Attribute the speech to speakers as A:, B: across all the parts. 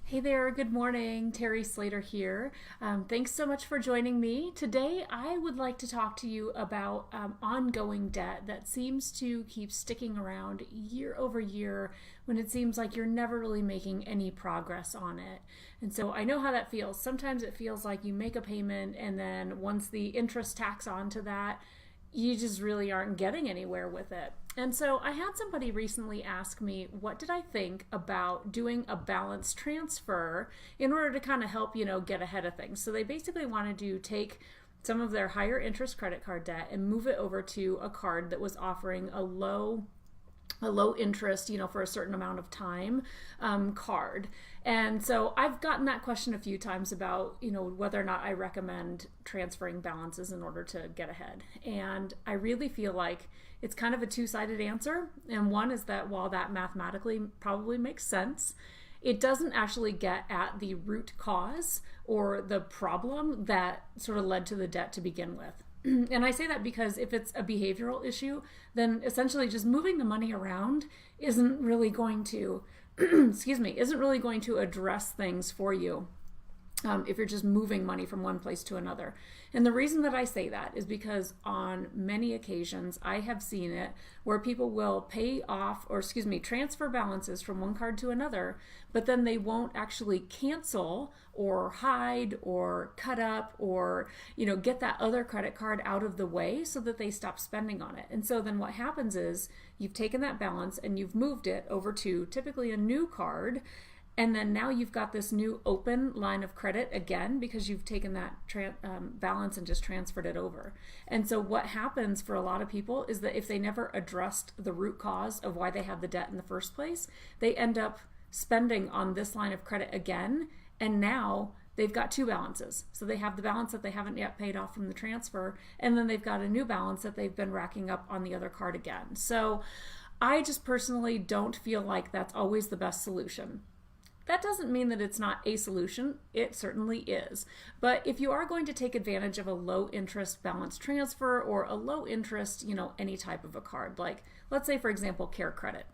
A: Hey there, good morning. Terry Slater here. Thanks so much for joining me. Today, I would like to talk to you about ongoing debt that seems to keep sticking around year over year when it seems like you're never really making any progress on it. And so I know how that feels. Sometimes it feels like you make a payment and then once the interest tacks onto that, you just really aren't getting anywhere with it. And so I had somebody recently ask me, what did I think about doing a balance transfer in order to kind of help, get ahead of things? So they basically wanted to take some of their higher interest credit card debt and move it over to a card that was offering a low interest, for a certain amount of time card. And so I've gotten that question a few times about, whether or not I recommend transferring balances in order to get ahead. And I really feel like it's kind of a two-sided answer. And one is that while that mathematically probably makes sense, it doesn't actually get at the root cause or the problem that sort of led to the debt to begin with. And I say that because if it's a behavioral issue, then essentially just moving the money around isn't really going to, isn't really going to address things for you. If you're just moving money from one place to another. And the reason that I say that is because on many occasions I have seen it where people will transfer balances from one card to another, but then they won't actually cancel or hide or cut up or, get that other credit card out of the way so that they stop spending on it. And so then what happens is you've taken that balance and you've moved it over to typically a new card. And then now you've got this new open line of credit again because you've taken that balance and just transferred it over. And so what happens for a lot of people is that if they never addressed the root cause of why they had the debt in the first place, they end up spending on this line of credit again. And now they've got two balances. So they have the balance that they haven't yet paid off from the transfer, and then they've got a new balance that they've been racking up on the other card again. So I just personally don't feel like that's always the best solution. That doesn't mean that it's not a solution. It certainly is. But if you are going to take advantage of a low interest balance transfer or a low interest, any type of a card, like let's say, for example, Care Credit.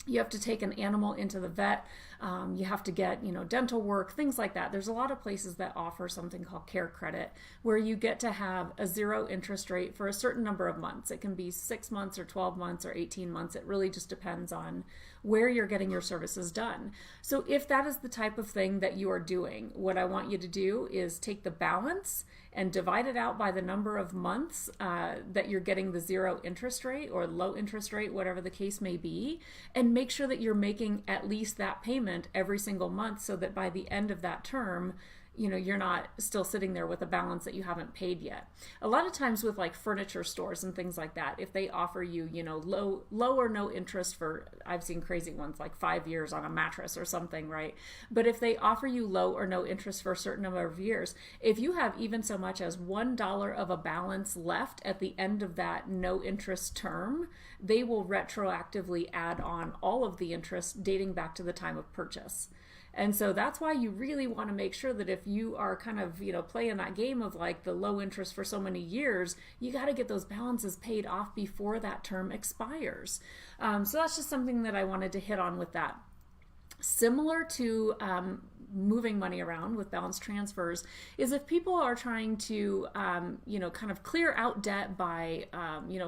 A: You have to take an animal into the vet. You have to get, dental work, things like that. There's a lot of places that offer something called Care Credit where you get to have a zero interest rate for a certain number of months. It can be 6 months or 12 months or 18 months. It really just depends on where you're getting your services done. So if that is the type of thing that you are doing, what I want you to do is take the balance and divide it out by the number of months that you're getting the zero interest rate or low interest rate, whatever the case may be, and make sure that you're making at least that payment every single month so that by the end of that term, you're not still sitting there with a balance that you haven't paid yet. A lot of times with like furniture stores and things like that, if they offer you, low or no interest for, I've seen crazy ones like 5 years on a mattress or something, right? But if they offer you low or no interest for a certain number of years, if you have even so much as $1 of a balance left at the end of that no interest term, they will retroactively add on all of the interest dating back to the time of purchase. And so that's why you really want to make sure that if you are kind of, playing that game of like the low interest for so many years, you got to get those balances paid off before that term expires. So that's just something that I wanted to hit on with that. Similar to moving money around with balance transfers is if people are trying to, kind of clear out debt by,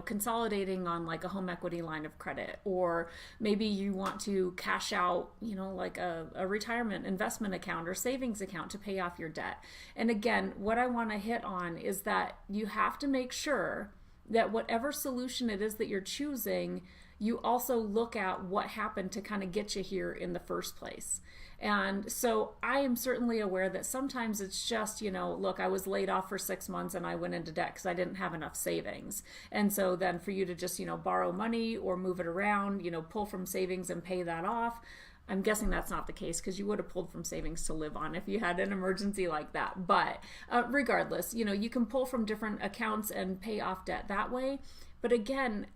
A: consolidating on like a home equity line of credit, or maybe you want to cash out, like a retirement investment account or savings account to pay off your debt. And again, what I want to hit on is that you have to make sure that whatever solution it is that you're choosing, you also look at what happened to kind of get you here in the first place. And so I am certainly aware that sometimes it's just, look, I was laid off for 6 months and I went into debt because I didn't have enough savings. And so then for you to just, borrow money or move it around, pull from savings and pay that off, I'm guessing that's not the case because you would have pulled from savings to live on if you had an emergency like that. But regardless, you can pull from different accounts and pay off debt that way. But again,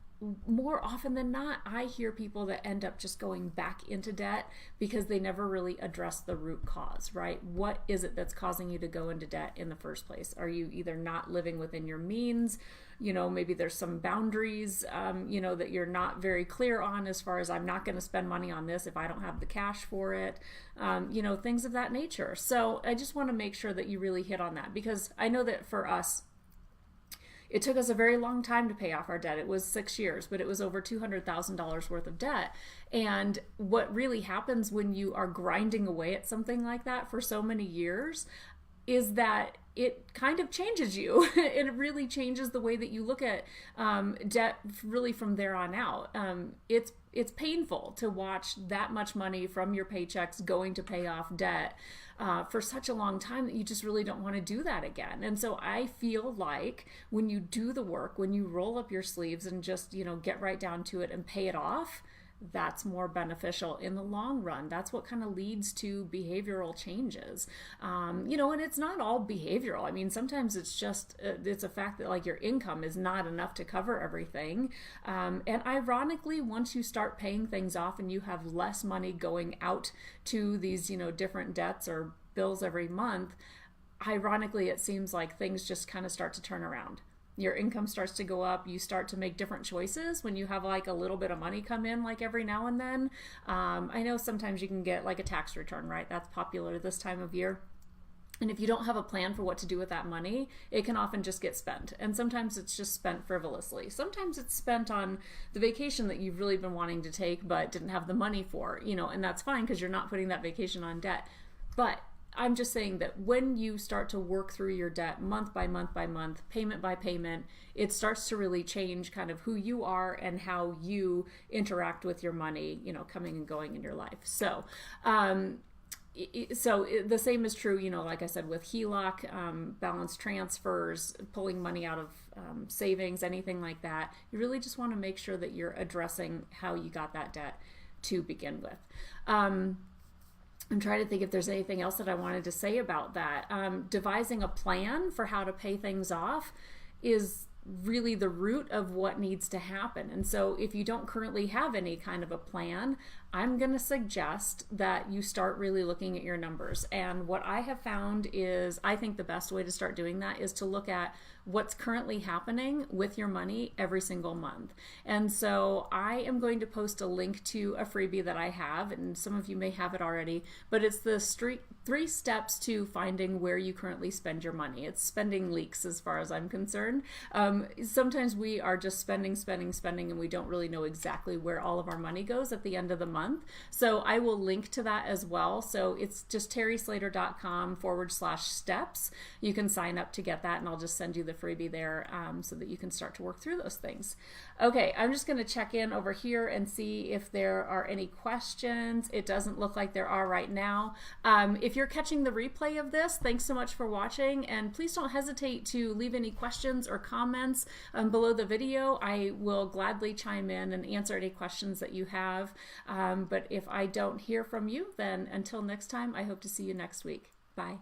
A: more often than not, I hear people that end up just going back into debt because they never really address the root cause, right? What is it that's causing you to go into debt in the first place? Are you either not living within your means? Maybe there's some boundaries, that you're not very clear on as far as I'm not going to spend money on this if I don't have the cash for it, things of that nature. So I just want to make sure that you really hit on that, because I know that for us, it took us a very long time to pay off our debt. It was 6 years, but it was over $200,000 worth of debt. And what really happens when you are grinding away at something like that for so many years is that it kind of changes you. It really changes the way that you look at debt really from there on out. It's painful to watch that much money from your paychecks going to pay off debt for such a long time that you just really don't want to do that again. And so I feel like when you do the work, when you roll up your sleeves and just, get right down to it and pay it off, that's more beneficial in the long run. That's what kind of leads to behavioral changes. And it's not all behavioral. I mean, sometimes it's just, it's a fact that like your income is not enough to cover everything. And ironically, once you start paying things off and you have less money going out to these, different debts or bills every month, ironically, it seems like things just kind of start to turn around. Your income starts to go up. You start to make different choices when you have like a little bit of money come in like every now and then. I know sometimes you can get like a tax return, right? That's popular this time of year. And if you don't have a plan for what to do with that money, it can often just get spent. And sometimes it's just spent frivolously. Sometimes it's spent on the vacation that you've really been wanting to take but didn't have the money for, and that's fine because you're not putting that vacation on debt. But I'm just saying that when you start to work through your debt month by month by month, payment by payment, it starts to really change kind of who you are and how you interact with your money, coming and going in your life. So, the same is true, like I said, with HELOC, balance transfers, pulling money out of savings, anything like that. You really just want to make sure that you're addressing how you got that debt to begin with. I'm trying to think if there's anything else that I wanted to say about that. Devising a plan for how to pay things off is really the root of what needs to happen. And so if you don't currently have any kind of a plan, I'm going to suggest that you start really looking at your numbers. And what I have found is, I think the best way to start doing that is to look at what's currently happening with your money every single month. And so I am going to post a link to a freebie that I have, and some of you may have it already, but it's the 3 steps to finding where you currently spend your money. It's spending leaks as far as I'm concerned. Sometimes we are just spending, and we don't really know exactly where all of our money goes at the end of the month. So I will link to that as well. So it's just terryslater.com/steps. You can sign up to get that, and I'll just send you the freebie there so that you can start to work through those things. Okay, I'm just going to check in over here and see if there are any questions. It doesn't look like there are right now. If you're catching the replay of this, thanks so much for watching, and please don't hesitate to leave any questions or comments below the video. I will gladly chime in and answer any questions that you have. But if I don't hear from you, then until next time, I hope to see you next week. Bye.